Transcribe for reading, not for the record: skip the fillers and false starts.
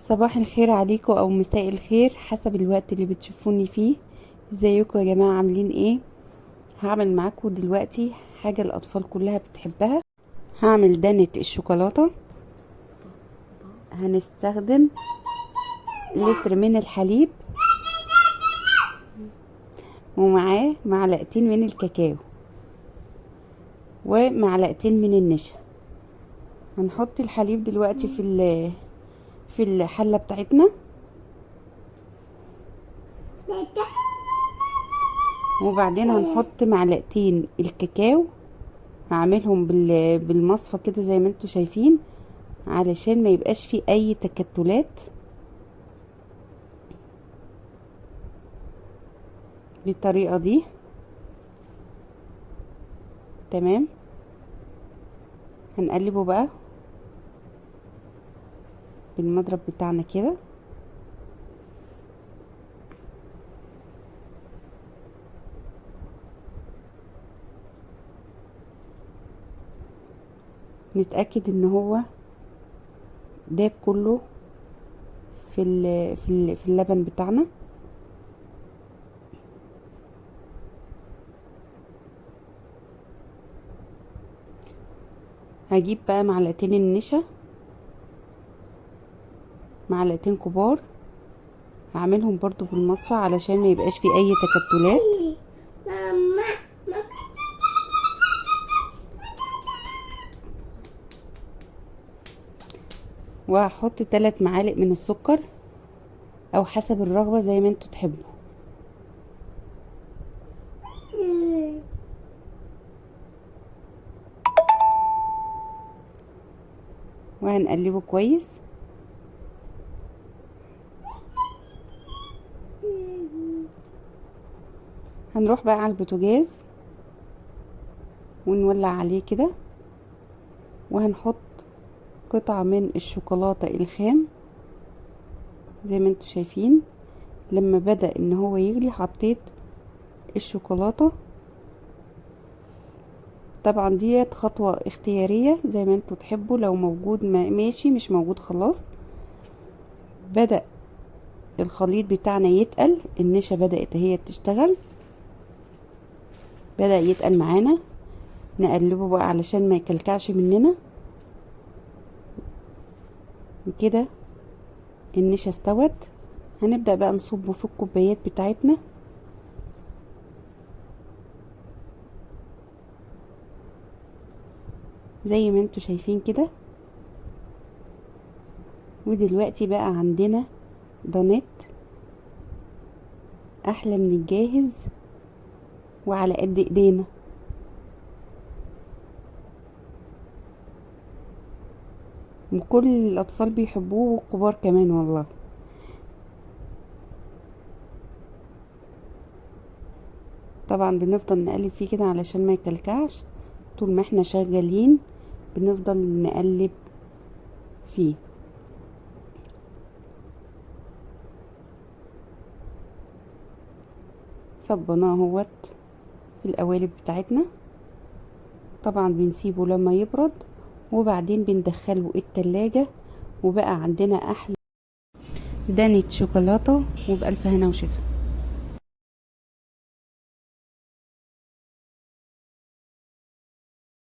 صباح الخير عليكم او مساء الخير حسب الوقت اللي بتشوفوني فيه. ازيكم يا جماعة، عاملين ايه؟ هعمل معاكم دلوقتي حاجة الاطفال كلها بتحبها. هعمل دانة الشوكولاتة. هنستخدم لتر من الحليب ومعاه معلقتين من الكاكاو ومعلقتين من النشا. هنحط الحليب دلوقتي في الحلة بتاعتنا، وبعدين هنحط معلقتين الكاكاو. هعملهم بالمصفى كده زي ما انتوا شايفين علشان ما يبقاش فيه اي تكتلات. بالطريقة دي تمام. هنقلبه بقى بالمضرب بتاعنا كده. نتأكد ان هو داب كله في اللبن بتاعنا. هجيب بقى معلقتين النشا، معلقتين كبار، هعملهم برضو بالمصفى علشان ما يبقاش فيه اي تكتلات. وهحط 3 معالق من السكر او حسب الرغبة زي ما انتوا تحبوا. وهنقلبه كويس. هنروح بقى على البوتاجاز ونولع عليه كده، وهنحط قطعة من الشوكولاتة الخام زي ما انتوا شايفين. لما بدأ ان هو يغلي حطيت الشوكولاتة. طبعا ديت خطوة اختيارية زي ما انتوا تحبوا، لو موجود ماشي، مش موجود خلاص. بدأ الخليط بتاعنا يتقل، النشا بدأت هي تشتغل، بدأ يتقل معانا. نقلبه بقى علشان ما يكلكعش مننا كده. النشا استوت. هنبدأ بقى نصبه في الكوبايات بتاعتنا. زي ما انتوا شايفين كده. ودلوقتي بقى عندنا دانيت احلى من الجاهز وعلى قد ايدينا. وكل الاطفال بيحبوه والكبار كمان والله. طبعا بنفضل نقلب فيه كده علشان ما يكلكعش. طول ما احنا شغالين بنفضل نقلب فيه. صبناه اهوت في القوالب بتاعتنا. طبعا بنسيبه لما يبرد وبعدين بندخله التلاجة. وبقى عندنا احلى دانة شوكولاتة وبألف هنا وشفا.